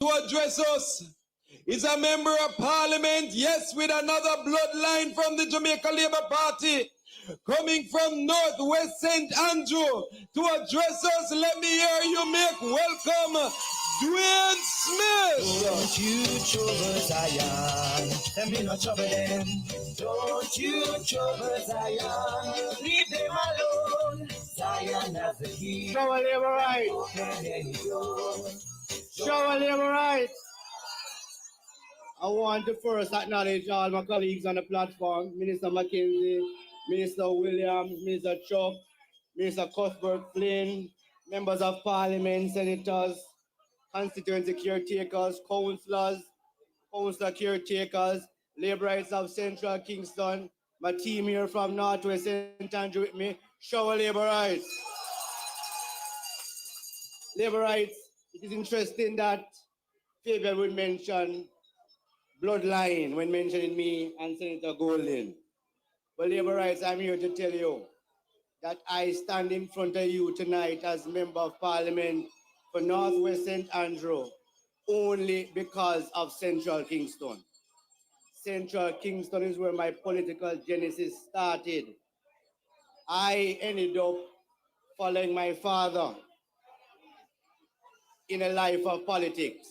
to address us is a member of parliament, yes, with another bloodline from the Jamaica Labour Party, coming from Northwest St. Andrew to address us. Let me hear you make welcome Dwayne Smith. Don't you trouble Zion, them be no trouble them. Don't you trouble Zion, leave them alone. Zion has the key. Show a labor right. Show a labor right. I want to first acknowledge all my colleagues on the platform, Minister Mackenzie, Minister Williams, Minister Chuck, Minister Cuthbert Flynn, members of parliament, senators, constituency caretakers, councillors, councillor caretakers, Labour Rights of Central Kingston, my team here from Northwest St. Andrew with me, show Labour Rights. Labour Rights, it is interesting that Fabian would mention bloodline when mentioning me and Senator Golden. But Labour Rights, I'm here to tell you that I stand in front of you tonight as Member of Parliament for Northwest St. Andrew only because of Central Kingston. Central Kingston is where my political genesis started. I ended up following my father in a life of politics.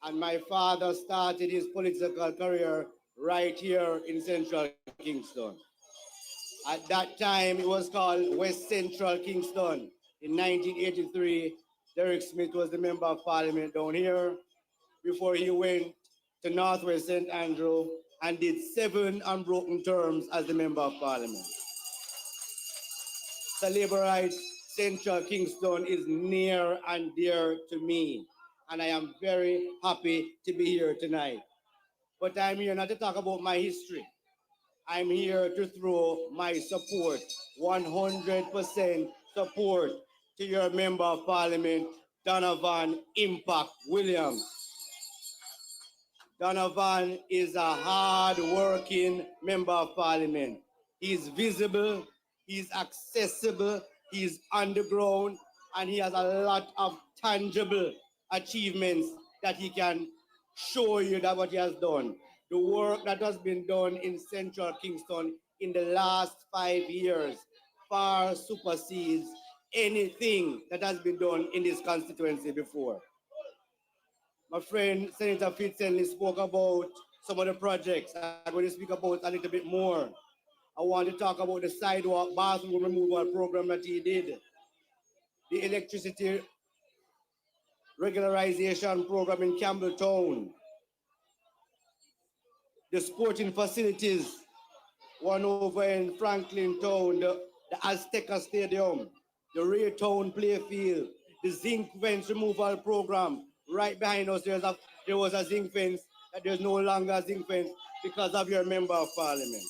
And my father started his political career right here in Central Kingston. At that time, it was called West Central Kingston. In 1983, Derek Smith was the Member of Parliament down here before he went to Northwest St. Andrew and did 7 unbroken terms as the Member of Parliament. The Labour Rights Central Kingston is near and dear to me, and I am very happy to be here tonight. But I'm here not to talk about my history. I'm here to throw my support, 100% support to your Member of Parliament, Donovan Impact Williams. Donovan is a hard-working Member of Parliament. He's visible, he's accessible, he's underground, and he has a lot of tangible achievements that he can show you that what he has done. The work that has been done in Central Kingston in the last 5 years far supersedes anything that has been done in this constituency before. My friend Senator Fitzgerald spoke about some of the projects. I'm going to speak about a little bit more. I want to talk about the sidewalk bathroom removal program that he did, the electricity regularization program in Campbelltown, the sporting facilities, one over in Franklin Town, the Azteca Stadium, the Ray Town Playfield, the zinc fence removal program. Right behind us, there was a zinc fence, that there's no longer a zinc fence because of your Member of Parliament.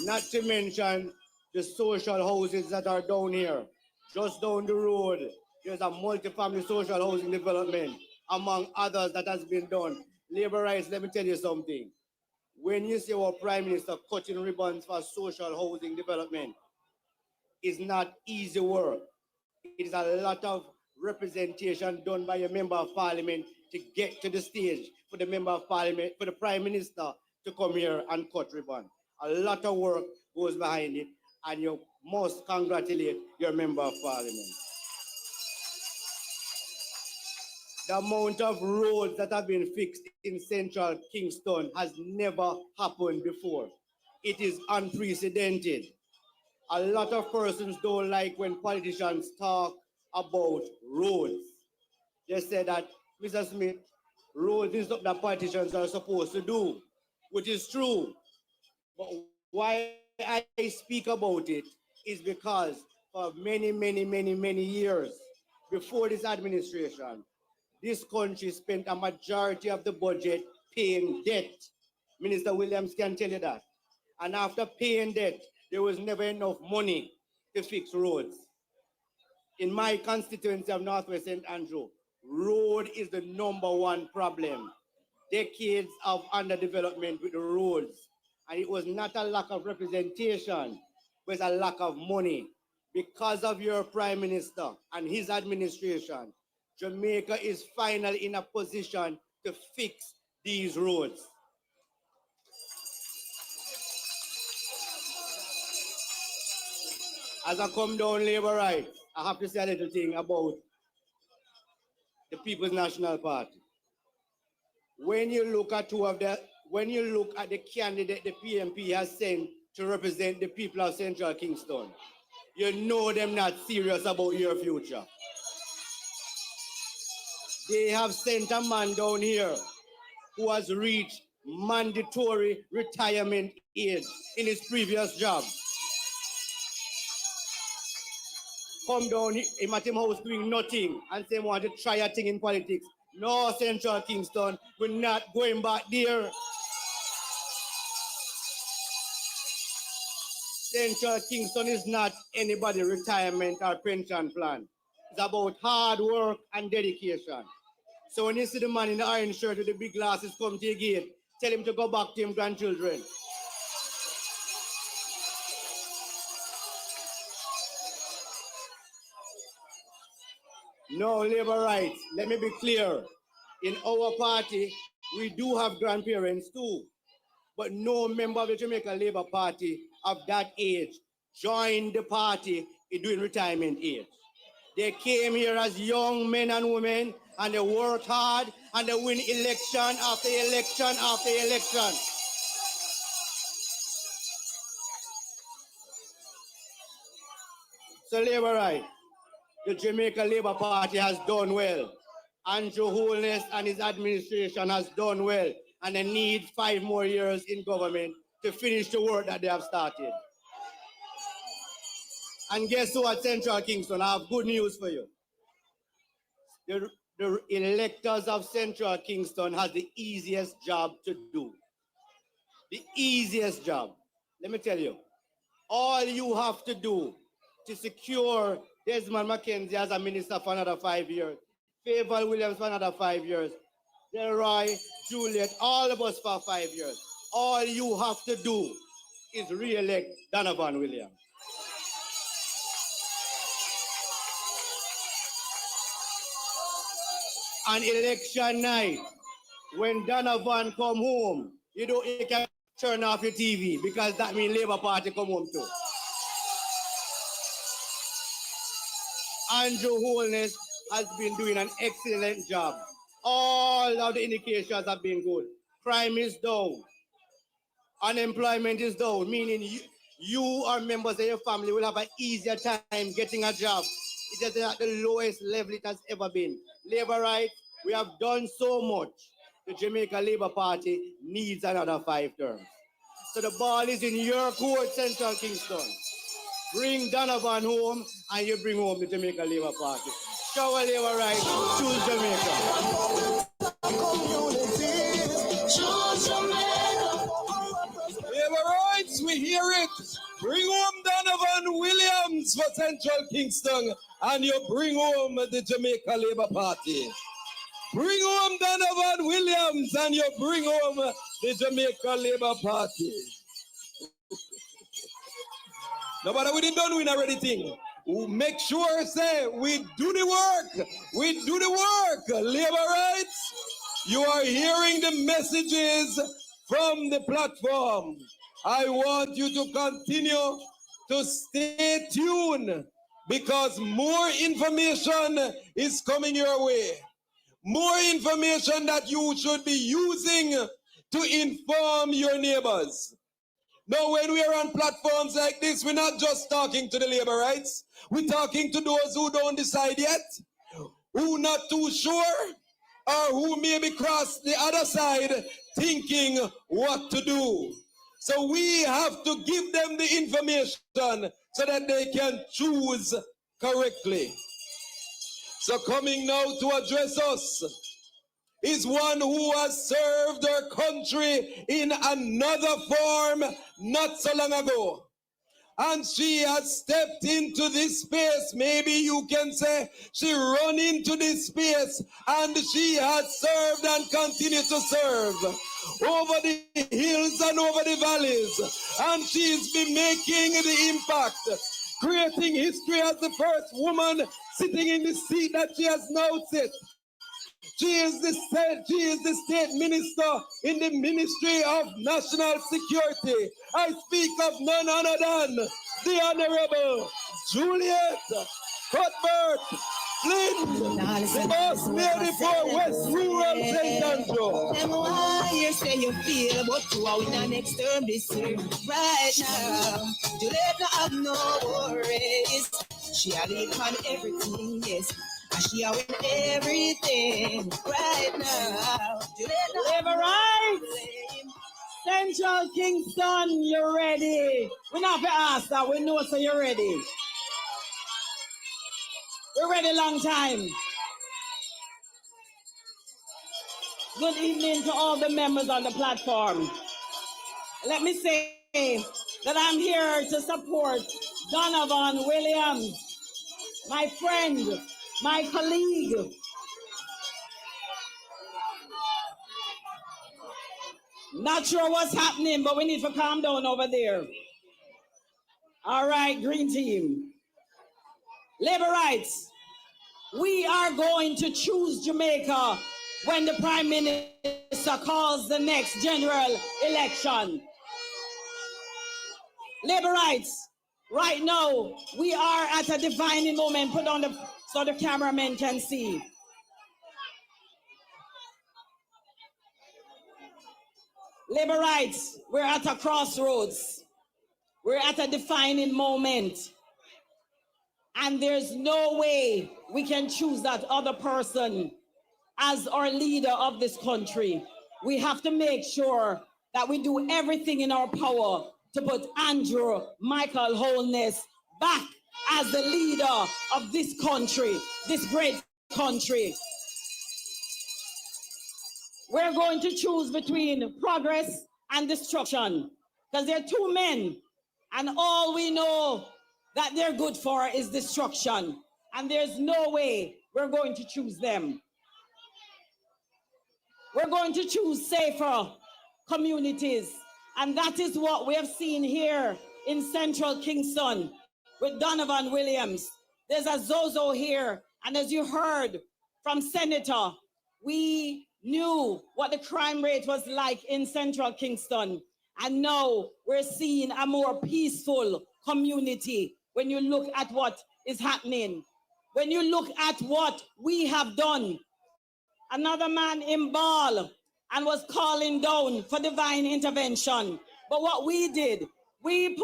Not to mention the social houses that are down here. Just down the road, there's a multi-family social housing development, among others that has been done. Labour Rights, let me tell you something. When you see our Prime Minister cutting ribbons for social housing development, it's not easy work. It is a lot of representation done by a Member of Parliament to get to the stage for the Member of Parliament, for the Prime Minister to come here and cut ribbon. A lot of work goes behind it, and you must congratulate your Member of Parliament. The amount of roads that have been fixed in Central Kingston has never happened before. It is unprecedented. A lot of persons don't like when politicians talk about roads. They say that, Mr. Smith, roads is something that politicians are supposed to do, which is true. But why I speak about it is because for many years before this administration, this country spent a majority of the budget paying debt. Minister Williams can tell you that. And after paying debt, there was never enough money to fix roads. In my constituency of Northwest St. Andrew, road is the #1 problem. Decades of underdevelopment with the roads. And it was not a lack of representation, it was a lack of money. Because of your Prime Minister and his administration, Jamaica is finally in a position to fix these roads. As I come down labor rights, I have to say a little thing about the People's National Party. When you look at the candidate the PNP has sent to represent the people of Central Kingston, you know them not serious about your future. They have sent a man down here who has reached mandatory retirement age in his previous job. Come down him at him house doing nothing and say want to try a thing in politics. No, Central Kingston, we're not going back there. Central Kingston is not anybody's retirement or pension plan. It's about hard work and dedication. So when you see the man in the iron shirt with the big glasses come to your gate, tell him to go back to his grandchildren. No, labor rights. Let me be clear. In our party, we do have grandparents too. But no member of the Jamaica Labour Party of that age joined the party during retirement age. They came here as young men and women, and they worked hard, and they win election after election after election. So labor right, the Jamaica Labour Party has done well. Andrew Holness and his administration has done well, and they need 5 more years in government to finish the work that they have started. And guess what, Central Kingston, I have good news for you. The electors of Central Kingston has the easiest job to do. The easiest job. Let me tell you, all you have to do to secure Desmond McKenzie as a minister for another 5 years, Favour Williams for another 5 years, Delroy, Juliet, all of us for 5 years. All you have to do is re-elect Donovan Williams. On election night, when Donovan come home, you can turn off your TV because that means Labour Party come home too. Andrew Holness has been doing an excellent job. All of the indications have been good. Crime is down. Unemployment is down, meaning you or members of your family will have an easier time getting a job. It is at the lowest level it has ever been. Labour rights, we have done so much. The Jamaica Labour Party needs another 5 terms. So the ball is in your court, Central Kingston. Bring Donovan home and you bring home the Jamaica Labour Party. Show our labour rights, choose Jamaica. Labour rights, we hear it. Bring home Donovan Williams for Central Kingston and you bring home the Jamaica Labour Party. Bring home Donovan Williams and you bring home the Jamaica Labour Party. Nobody we didn't done win already thing. We make sure say we do the work. We do the work. Labour rights. You are hearing the messages from the platform. I want you to continue to stay tuned because more information is coming your way. More information that you should be using to inform your neighbors. Now, when we are on platforms like this, we're not just talking to the labor rights. We're talking to those who don't decide yet, who not too sure, or who maybe cross the other side thinking what to do. So we have to give them the information so that they can choose correctly. So coming now to address us is one who has served our country in another form not so long ago. And she has stepped into this space. Maybe you can say she run into this space and she has served and continued to serve over the hills and over the valleys. And she's been making the impact. creating history as the first woman sitting in the seat that she has now sit. She is the state minister in the Ministry of National Security. I speak of none other than the Honorable Juliet Cuthbert Flynn, the boss lady for West Rural St. Andrew. Them why you say you feel, but you are in the next term this year. Right now, Juliet have no worries. She a lead on everything, yes. And she a win everything right now. Juliet Labor rights. Central Kingston, you ready? We not have to ask that. We know so you're ready. We're ready long time. Good evening to all the members on the platform. Let me say that I'm here to support Donovan Williams, my friend, my colleague. Not sure what's happening, but we need to calm down over there. All right, green team. Labor rights. We are going to choose Jamaica when the Prime Minister calls the next general election. Labor rights. Right now, we are at a defining moment. Put on so the cameramen can see. Labor rights, we're at a crossroads. We're at a defining moment. And there's no way we can choose that other person as our leader of this country. We have to make sure that we do everything in our power to put Andrew Michael Holness back as the leader of this country, this great country. We're going to choose between progress and destruction because there are two men and all we know that they're good for is destruction. And there's no way we're going to choose them. We're going to choose safer communities. And that is what we have seen here in Central Kingston with Donovan Williams. There's a Zozo here. And as you heard from Senator, we knew what the crime rate was like in Central Kingston. And now we're seeing a more peaceful community when you look at what is happening. When you look at what we have done. Another man in Ball and was calling down for divine intervention. But what we did, we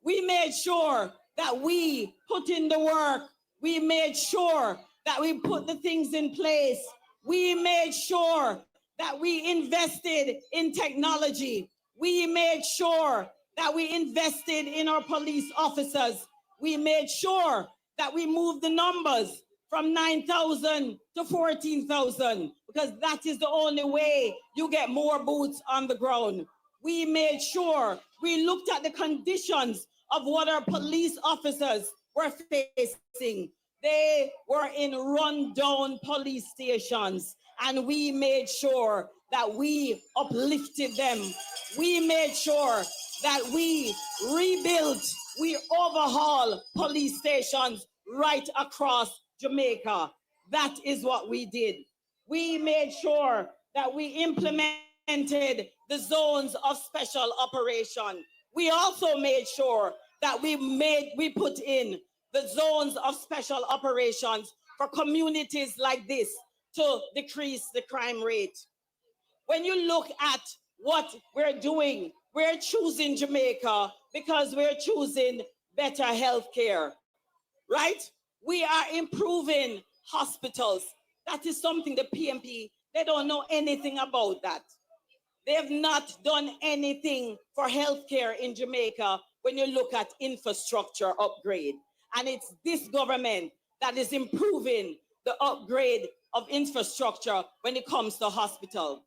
made sure that we put in the work. We made sure that we put the things in place. We made sure that we invested in technology. We made sure that we invested in our police officers. We made sure that we moved the numbers from 9,000 to 14,000 because that is the only way you get more boots on the ground. We made sure we looked at the conditions of what our police officers were facing. They were in run-down police stations, and we made sure that we uplifted them. We made sure that we rebuilt, we overhaul police stations right across Jamaica. That is what we did. We made sure that we implemented the zones of special operation. We also made sure that we put in the zones of special operations for communities like this to decrease the crime rate. When you look at what we're doing, we're choosing Jamaica because we're choosing better health care, right? We are improving hospitals. That is something the PMP, they don't know anything about that. They have not done anything for healthcare in Jamaica when you look at infrastructure upgrade. And it's this government that is improving the upgrade of infrastructure when it comes to hospital.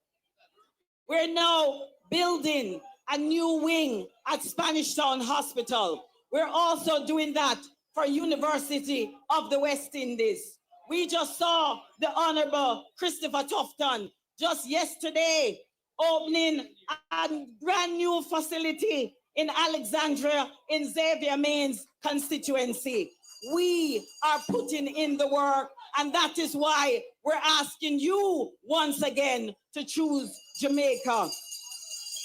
We're now building a new wing at Spanish Town Hospital. We're also doing that for University of the West Indies. We just saw the Honorable Christopher Tufton just yesterday opening a brand new facility in Alexandria, in Xavier Main's constituency. We are putting in the work, and that is why we're asking you once again to choose Jamaica.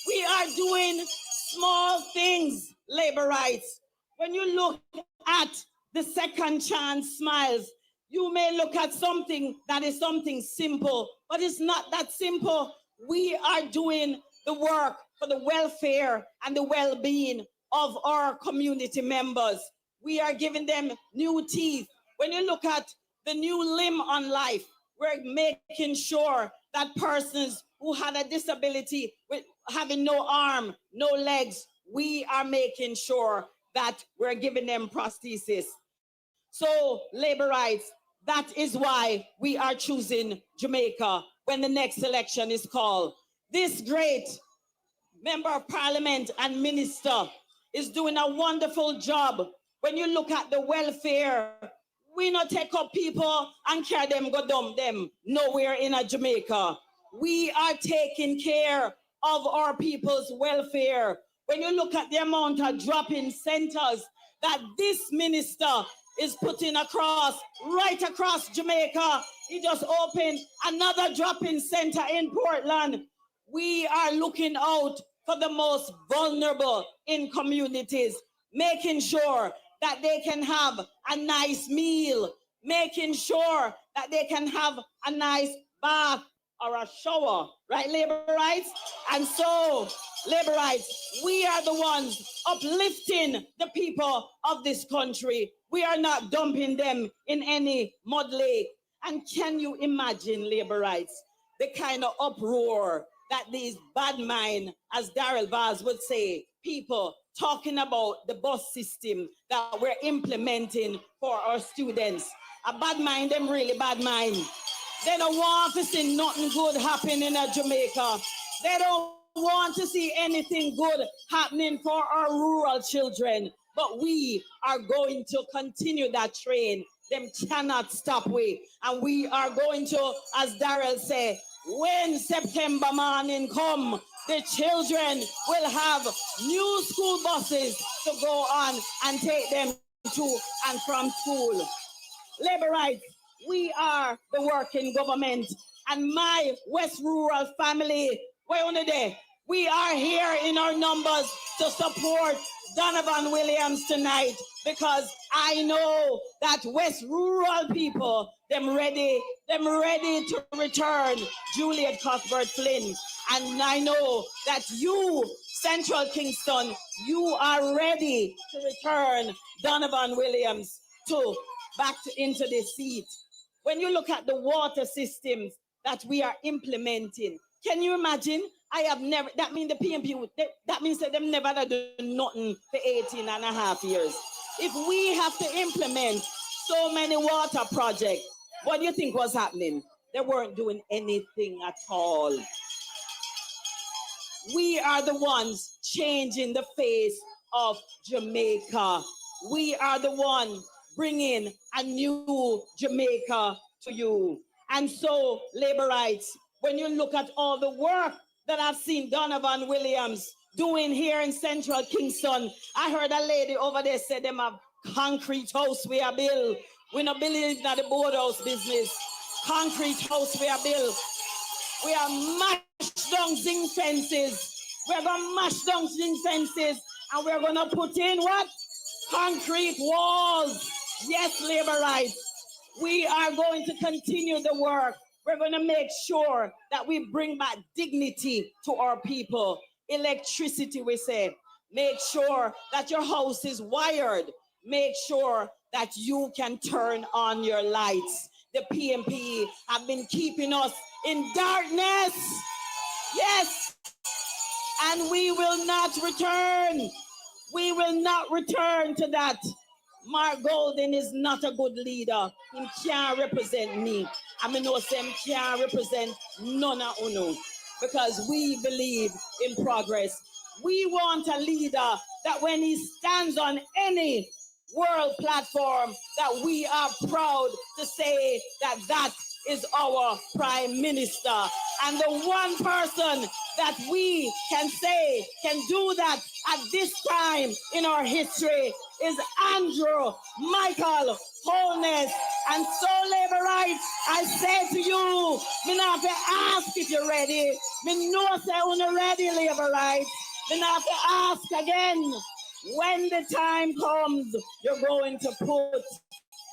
We are doing small things, labor rights. When you look at the second chance smiles, you may look at something that is something simple, but it's not that simple. We are doing the work for the welfare and the well-being of our community members. We are giving them new teeth. When you look at the new limb on life, we're making sure that persons who had a disability with having no arm, no legs, we are making sure that we're giving them prosthesis. So labor rights, that is why we are choosing Jamaica when the next election is called. This great member of parliament and minister is doing a wonderful job. When you look at the welfare, we not take up people and carry them, go dump them nowhere in a Jamaica. We are taking care of our people's welfare. When you look at the amount of drop-in centers that this minister is putting across, right across Jamaica, he just opened another drop-in center in Portland. We are looking out for the most vulnerable in communities, making sure that they can have a nice meal, making sure that they can have a nice bath or a shower, right, labor rights? And so, labor rights, we are the ones uplifting the people of this country. We are not dumping them in any mud lake. And can you imagine, labor rights, the kind of uproar that these bad mind, as Daryl Vaz would say, people talking about the bus system that we're implementing for our students. A bad mind, them really bad mind. They don't want to see nothing good happening in Jamaica. They don't want to see anything good happening for our rural children. But we are going to continue that train. Them cannot stop we. And we are going to, as Daryl said, when September morning come, the children will have new school buses to go on and take them to and from school. Labor rights, we are the working government. And my West Rural family, where on the day, we are here in our numbers to support Donovan Williams tonight, because I know that West Rural people, them ready to return Juliet Cuthbert Flynn. And I know that you, Central Kingston, you are ready to return Donovan Williams into the seat. When you look at the water systems that we are implementing, can you imagine? That means the PMP, that means that them never done nothing for 18 and a half years. If we have to implement so many water projects, what do you think was happening? They weren't doing anything at all. We are the ones changing the face of Jamaica. We are the one bringing a new Jamaica to you. And so, labor rights, when you look at all the work that I've seen Donovan Williams doing here in Central Kingston, I heard a lady over there say them have concrete house we are build. We not building in the boardhouse business. Concrete house we are build. We are mash down zinc fences. We're going to mash down zinc fences, and we're going to put in what? Concrete walls. Yes, labor rights. We are going to continue the work. We're going to make sure that we bring back dignity to our people. Electricity, we say. Make sure that your house is wired. Make sure that you can turn on your lights. The PMP have been keeping us in darkness. Yes. And we will not return. We will not return to that. Mark Golden is not a good leader. He can't represent me. I mean, no, Sam can't represent none of uno, because we believe in progress. We want a leader that when he stands on any world platform, that we are proud to say that that is our prime minister. And the one person that we can say can do that at this time in our history is Andrew Michael Holness. And so, labor rights, I say to you, me not have to ask if you're ready. Me know say you're ready, labor rights. Me not have to ask again. When the time comes, you're going to put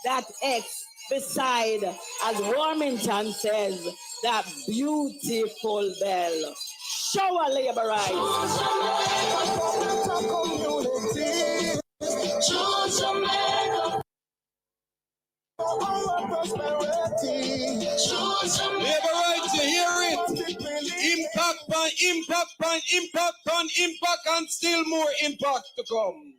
that X beside, as Warmington says, that beautiful bell. Show a labor rights. Labor rights, you hear it? Impact on impact on impact on impact and still more impact to come.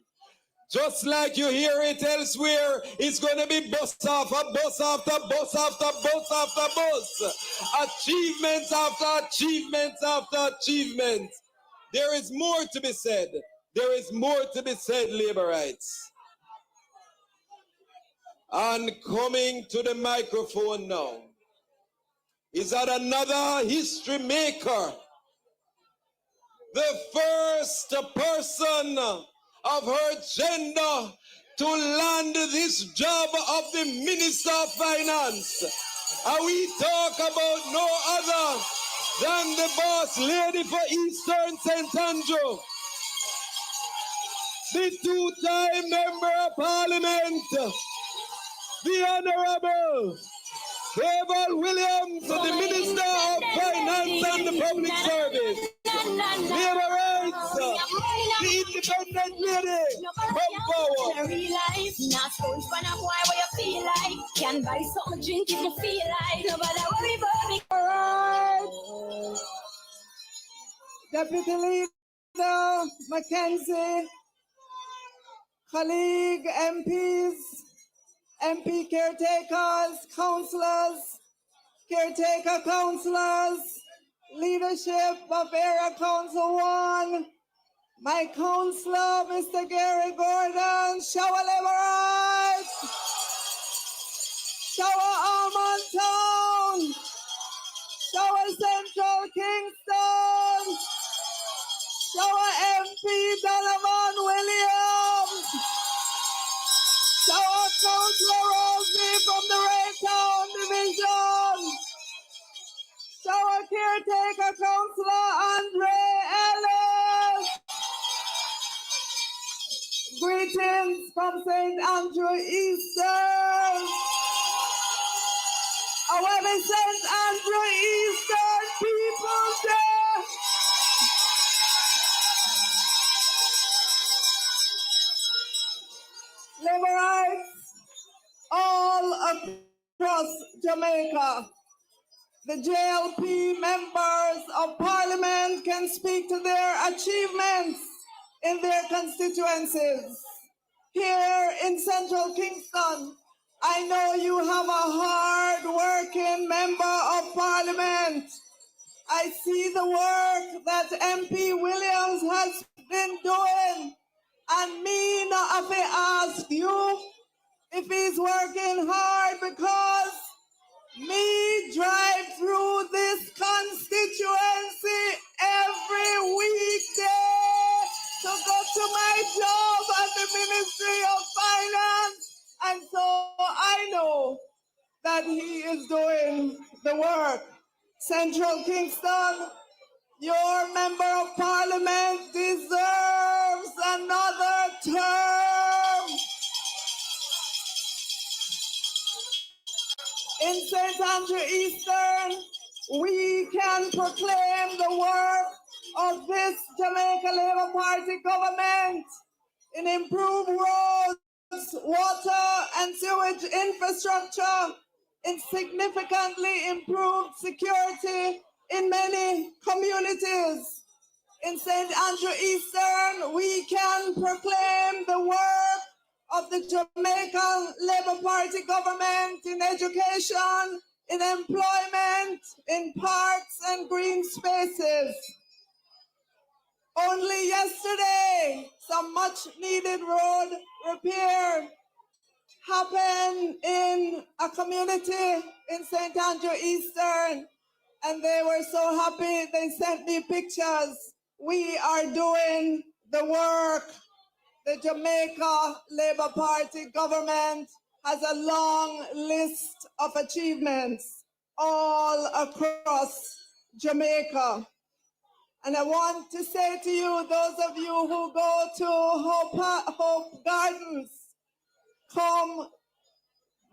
Just like you hear it elsewhere, it's going to be bus after bus after bus after bus after bus. Achievements after achievements after achievements. There is more to be said. There is more to be said, labor rights. And coming to the microphone now is that another history maker, the first person of her gender to land this job of the Minister of Finance. And we talk about no other than the boss lady for Eastern St. Andrew, the two-time Member of Parliament, the Honorable Deval Williams, the Minister of Finance and the Public Service. Labor rights, the independent lady, come forward. Not sponge for a boy where you feel like. Can buy something drink if you feel like. Nobody worry about me. Alright. Deputy Leader Mackenzie, colleague MPs, MP caretakers, councillors, caretaker councillors, leadership of Area Council 1, my councillor, Mr. Gary Gordon, Shower Labor Rights, Shower Almond Town, Shower Central Kingston, Shower MP Donovan Williams, Shower Councillor Rosie from the Raytown Division, Shower Caretaker Councillor Andre Ellis. Greetings from St. Andrew Eastern. Our St. Andrew Eastern People's Day. Labor rights all across Jamaica. The JLP members of Parliament can speak to their achievements in their constituencies. Here in Central Kingston, I know you have a hard-working member of Parliament. I see the work that MP Williams has been doing, and me not have to ask you if he's working hard, because me drive through this constituency every weekday to go to my job at the Ministry of Finance, and so I know that he is doing the work. Central Kingston, your Member of Parliament deserves another term. In St. Andrew Eastern, we can proclaim the work of this Jamaica Labour Party government in improved roads, water and sewage infrastructure, in significantly improved security in many communities. In St. Andrew Eastern, we can proclaim the work of the Jamaica Labour Party government in education, in employment, in parks and green spaces. Only yesterday, some much needed road repair happened in a community in St. Andrew Eastern. and they were so happy. They sent me pictures. We are doing the work. The Jamaica Labour Party government has a long list of achievements all across Jamaica. And I want to say to you, those of you who go to Hope Gardens, come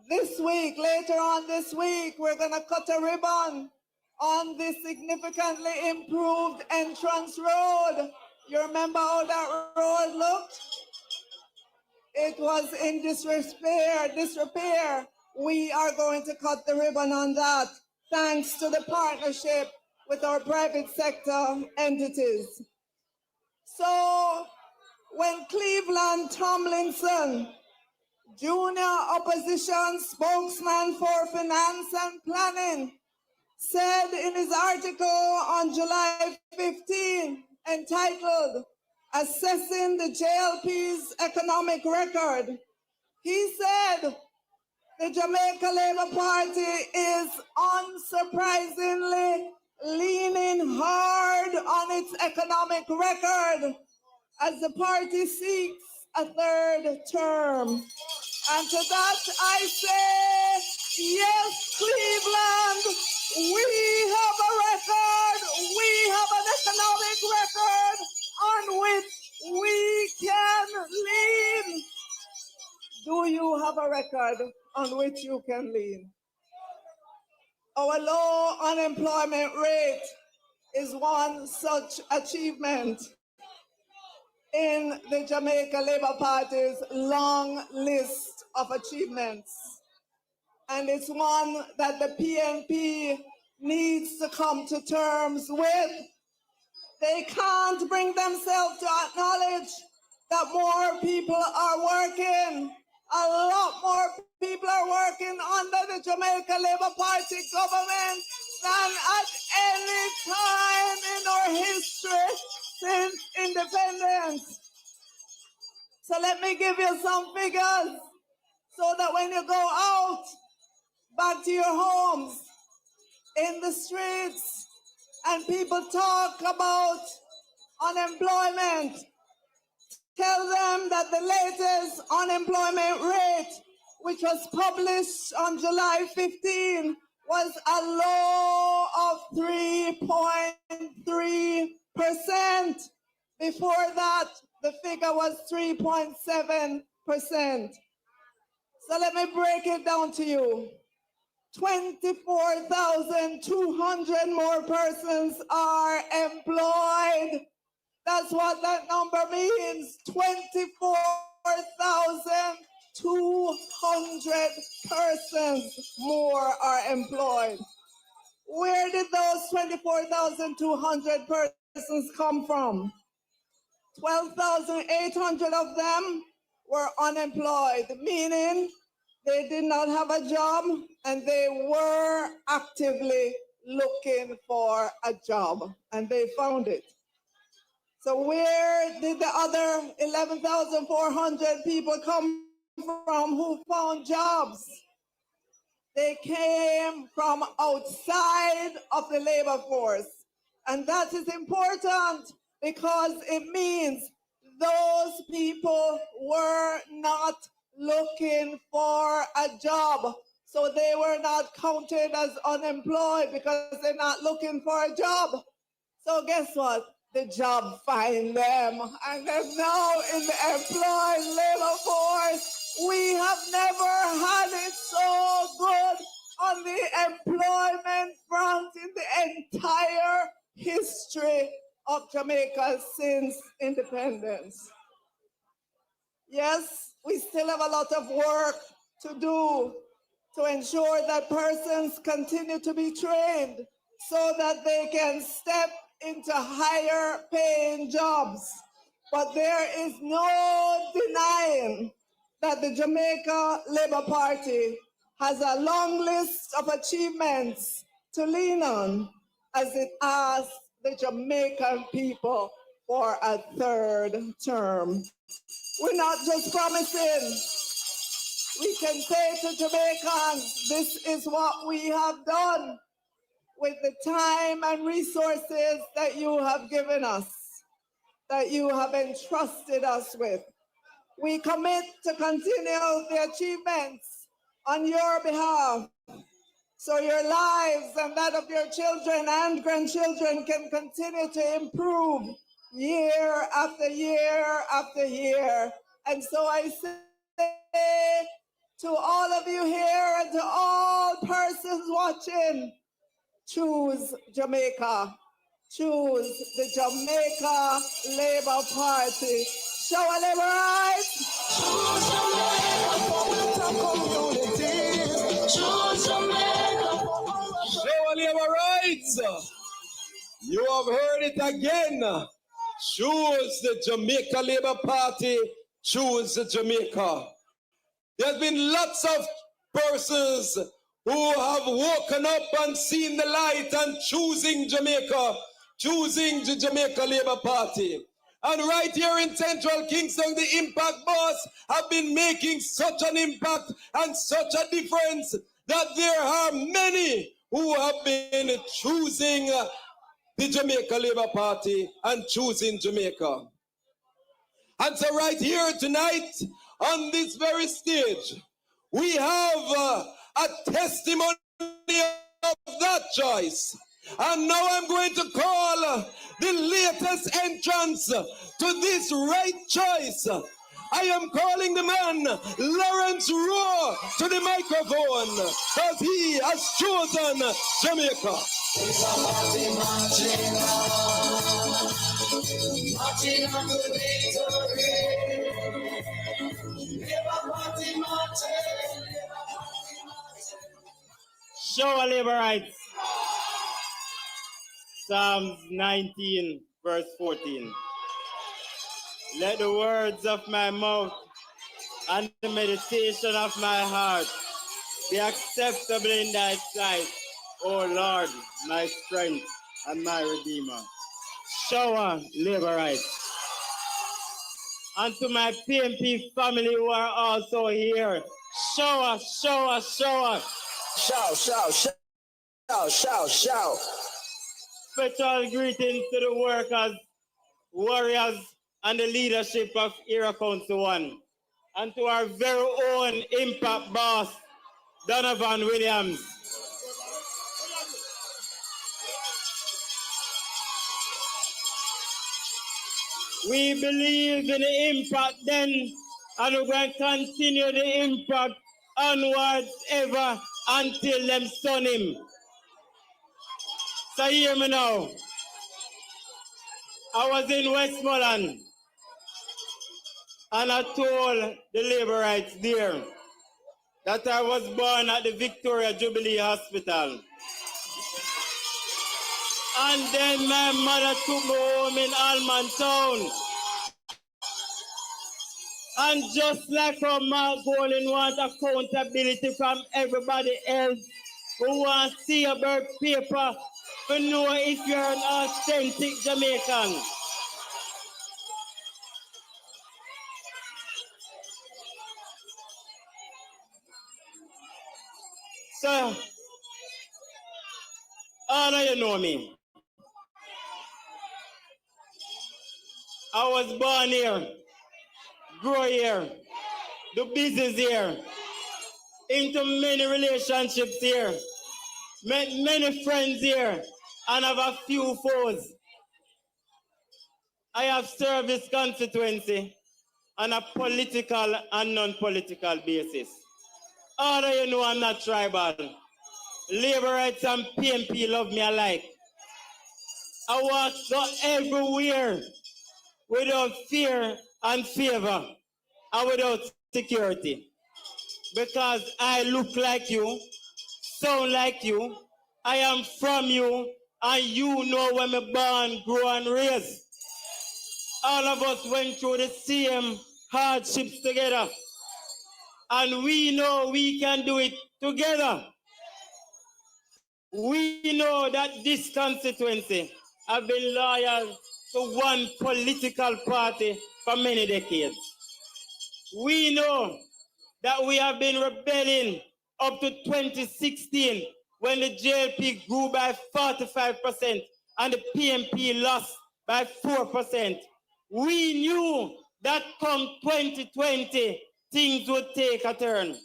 this week, later on this week, we're going to cut a ribbon on this significantly improved entrance road. You remember how that road looked? It was in disrepair. We are going to cut the ribbon on that, thanks to the partnership with our private sector entities. So when Cleveland Tomlinson, junior opposition spokesman for finance and planning, said in his article on July 15, entitled Assessing the JLP's Economic Record, he said the Jamaica Labour Party is unsurprisingly leaning hard on its economic record as the party seeks a third term. And to that I say, yes, Cleveland, we have a record, we have an economic record on which we can lean. Do you have a record on which you can lean? Our low unemployment rate is one such achievement in the Jamaica Labour Party's long list of achievements. And it's one that the PNP needs to come to terms with. They can't bring themselves to acknowledge that more people are working. A lot more people are working under the Jamaica Labour Party government than at any time in our history since independence. So let me give you some figures so that when you go out back to your homes, in the streets, and people talk about unemployment, tell them that the latest unemployment rate, which was published on July 15, was a low of 3.3%. Before that, the figure was 3.7%. So let me break it down to you. 24,200 more persons are employed. That's what that number means. 24,200 persons more are employed. Where did those 24,200 persons come from? 12,800 of them were unemployed, meaning they did not have a job and they were actively looking for a job, and they found it. So where did the other 11,400 people come from who found jobs? They came from outside of the labor force. And that is important because it means those people were not looking for a job. So they were not counted as unemployed because they're not looking for a job. So guess what? The job find them, and they're now in the employed labor force. We have never had it so good on the employment front in the entire history of Jamaica since independence. Yes, we still have a lot of work to do to ensure that persons continue to be trained so that they can step into higher paying jobs. But there is no denying that the Jamaica Labour Party has a long list of achievements to lean on as it asks the Jamaican people for a third term. We're not just promising. We can say to Jamaicans, this is what we have done. with the time and resources that you have given us, that you have entrusted us with. We commit to continue the achievements on your behalf, so your lives and that of your children and grandchildren can continue to improve year after year after year. And so I say to all of you here and to all persons watching, choose Jamaica. Choose the Jamaica Labour Party. Show our labor rights. Choose Jamaica. Choose Jamaica. Show our labor rights. You have heard it again. Choose the Jamaica Labour Party. Choose Jamaica. There's been lots of persons who have woken up and seen the light and choosing Jamaica, choosing the Jamaica Labour Party. And right here in Central Kingston, the Impact Boss have been making such an impact and such a difference that there are many who have been choosing the Jamaica Labour Party and choosing Jamaica. And so right here tonight, on this very stage, we have a testimony of that choice. And now I'm going to call the latest entrance to this right choice. I am calling the man, Lawrence Rowe, to the microphone, because he has chosen Jamaica. Show our labor rights. Psalms 19, verse 14. Let the words of my mouth and the meditation of my heart be acceptable in thy sight, O Lord, my strength and my redeemer. Show our labor rights. And to my PMP family who are also here, show us, show us, show us. Shout, shout, shout, shout, shout. Special greetings to the workers, warriors, and the leadership of Era Council 1, and to our very own Impact Boss, Donovan Williams. We believe in the impact then, and we're going to continue the impact onwards ever until them son him. So hear me now. I was in Westmoreland and I told the labor rights there that I was born at the Victoria Jubilee Hospital. And then my mother took me home in Alman Town. And just like how Mark Golden wants accountability from everybody else who wants to see a birth paper to know if you're an authentic Jamaican. So, all of you know me. I was born here, grew here, do business here, into many relationships here, met many friends here, and have a few foes. I have served this constituency on a political and non-political basis. All of you know I'm not tribal. Labor rights and PMP love me alike. I walk everywhere without fear and favor and without security. Because I look like you, sound like you, I am from you, and you know where me born, grew, and raised. All of us went through the same hardships together. And we know we can do it together. We know that this constituency has been loyal to one political party for many decades. We know that we have been rebelling up to 2016 when the JLP grew by 45% and the PMP lost by 4%. We knew that come 2020, things would take a turn.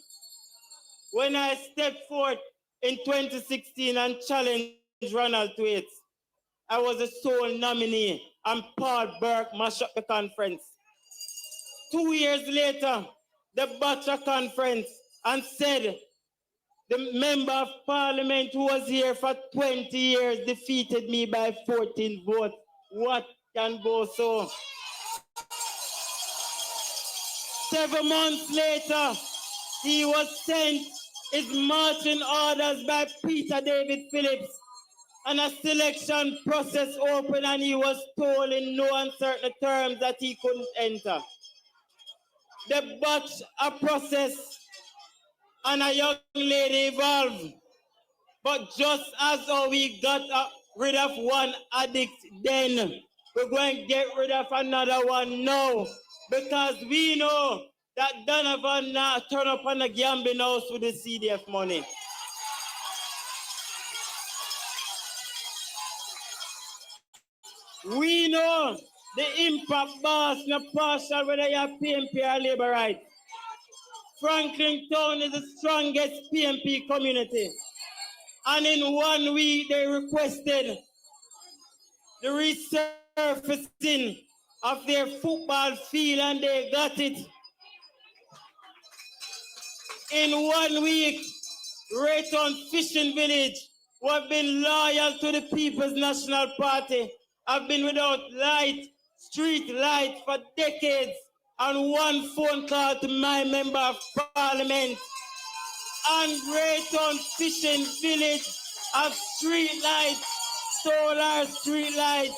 When I stepped forth in 2016 and challenged Ronald to it, I was the sole nominee and Paul Burke mashed up the conference. 2 years later, the Butcher conference and said the member of parliament who was here for 20 years defeated me by 14 votes. What can go so? 7 months later, he was sent his marching orders by Peter David Phillips, and a selection process opened, and he was told in no uncertain terms that he couldn't enter. The batch a process and a young lady evolved. But just as how we got rid of one addict then, we're going to get rid of another one now. Because we know that Donovan now turn up on the gambling house with the CDF money. We know the impact boss in a partial whether you have PMP or labor right. Franklin Town is the strongest PMP community. And in 1 week they requested the resurfacing of their football field and they got it. In 1 week, Rayton Fishing Village, who have been loyal to the People's National Party, have been without light, street light for decades, and one phone call to my member of parliament. And Rayton Fishing Village have street lights, solar street lights.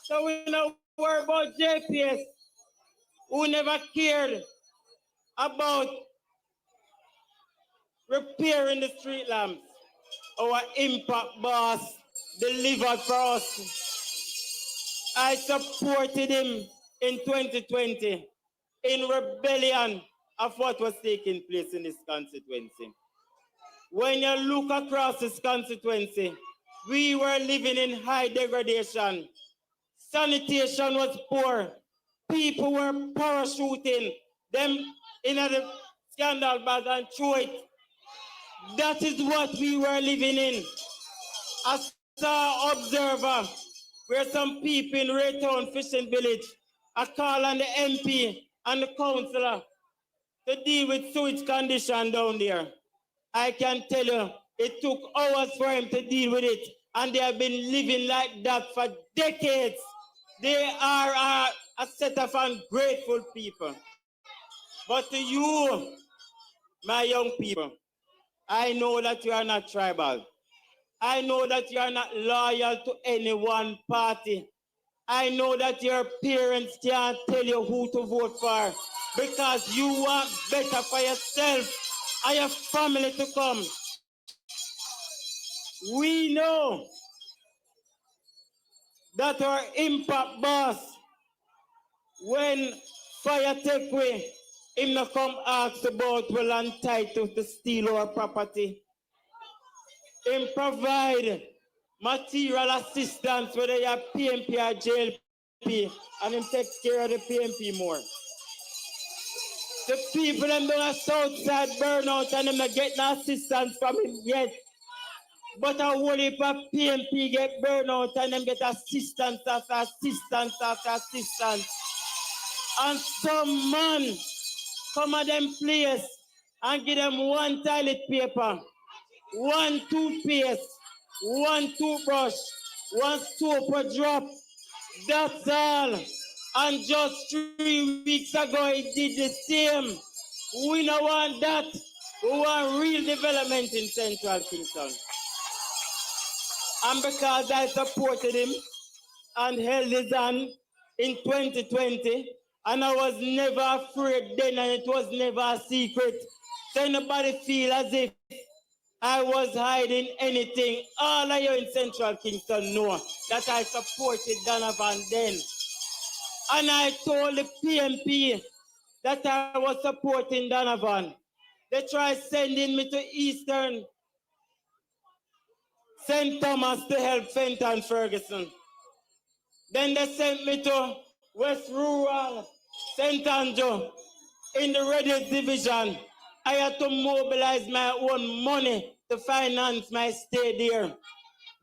So we don't worry about JPS, who never cared about repairing the street lamps. Our impact boss delivered for us. I supported him in 2020 in rebellion of what was taking place in this constituency. When you look across this constituency, we were living in high degradation. Sanitation was poor. People were parachuting them in the scandal bag and throw it. That is what we were living in. I saw observer where some people in Raytown Fishing Village are call on the MP and the councillor to deal with sewage condition down there. I can tell you, it took hours for him to deal with it, and they have been living like that for decades. They are a set of ungrateful people. But to you, my young people, I know that you are not tribal. I know that you are not loyal to any one party. I know that your parents can't tell you who to vote for because you want better for yourself and your family to come. We know that our impact boss, when fire take away, him not come ask about well entitled to steal our property. Him provide material assistance whether you have PMP or JLP, and him take care of the PMP more. The people them down the south side burn out and them not get no assistance from him yet. But a whole heap of PMP get burned out and them get assistance after assistance after assistance. And some man come at them place and give them one toilet paper, one toothpaste, one toothbrush, one soap or drop. That's all. And just 3 weeks ago, he did the same. We don't want that. We want real development in Central Kingston. And because I supported him and held his hand in 2020, and I was never afraid then, and it was never a secret. So nobody feel as if I was hiding anything. All of you in Central Kingston know that I supported Donovan then. And I told the PMP that I was supporting Donovan. They tried sending me to Eastern St. Thomas to help Fenton Ferguson. Then they sent me to West Rural, St. Andrew, in the radio division. I had to mobilize my own money to finance my stay there.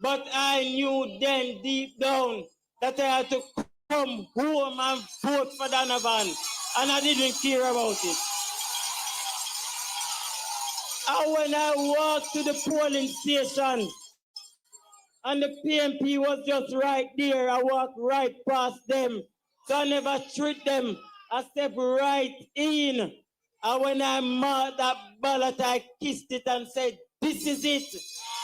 But I knew then deep down that I had to come home and vote for Donovan, and I didn't care about it. And when I walked to the polling station, and the PMP was just right there, I walked right past them. So I never treat them. I stepped right in. And when I marked that ballot, I kissed it and said, this is it.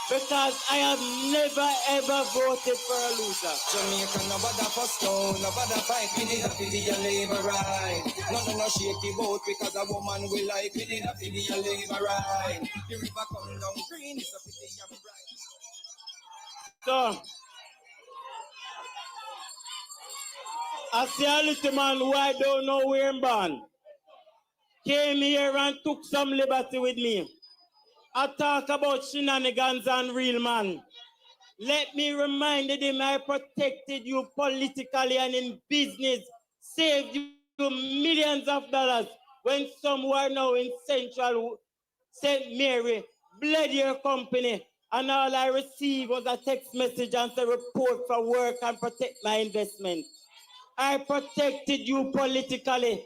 Because I have never ever voted for a loser. Jamaica, nobody for stone, nobody fight, we did a video labor right. No shaky vote because a woman will like, we did a video labor right. The river come down green, it's a pity and bright. So, I see a little man who I don't know where I'm born came here and took some liberty with me. I talk about shenanigans and real man. Let me remind him I protected you politically and in business, saved you millions of dollars when some were now in Central St. Mary bled your company, and all I received was a text message and a report for work and protect my investment. I protected you politically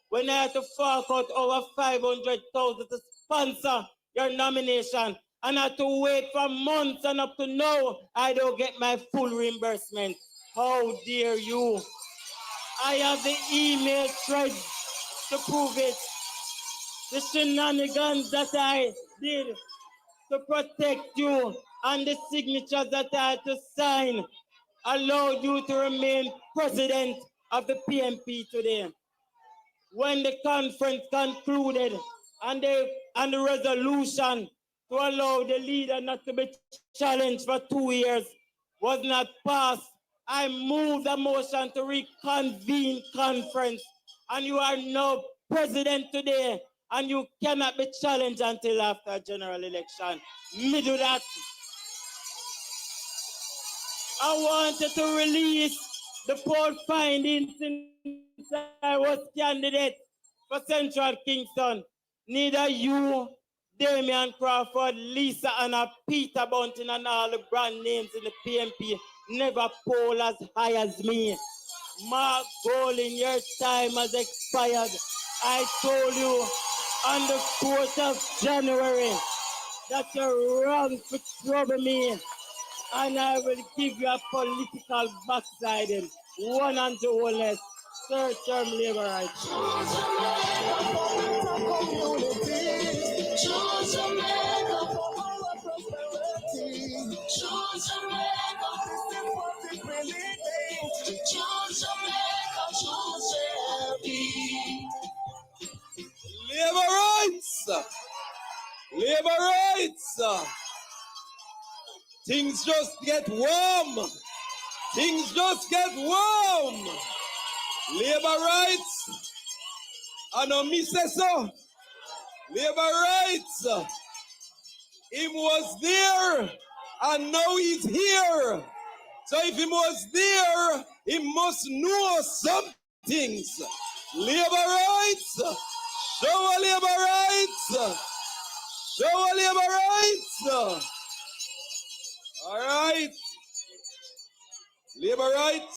when I had to fork out over $500,000 to sponsor your nomination, and I had to wait for months, and up to now, I don't get my full reimbursement. How dare you? I have the email threads to prove it. The shenanigans that I did to protect you and the signatures that I had to sign allowed you to remain president of the PMP today. When the conference concluded and the resolution to allow the leader not to be challenged for 2 years was not passed, I moved a motion to reconvene conference, and you are now president today, and you cannot be challenged until after general election. Me do that. I wanted to release the poll findings since I was candidate for Central Kingston. Neither you, Damian Crawford, Lisa Anna, Peter Bunting, and all the brand names in the PMP never poll as high as me. Mark Golin, your time has expired. I told you on the 4th of January that you're wrong to trouble me, and I will give you a political backsliding, one and two less, third-term labor rights. Labor rights! Labor rights! Things just get warm! Things just get warm! Labor rights! I know me say so. Labor rights! Him was there, and now he's here. So if he was there, he must know some things. Labor rights! Show our labor rights! Show our labor rights! All right. Labor rights.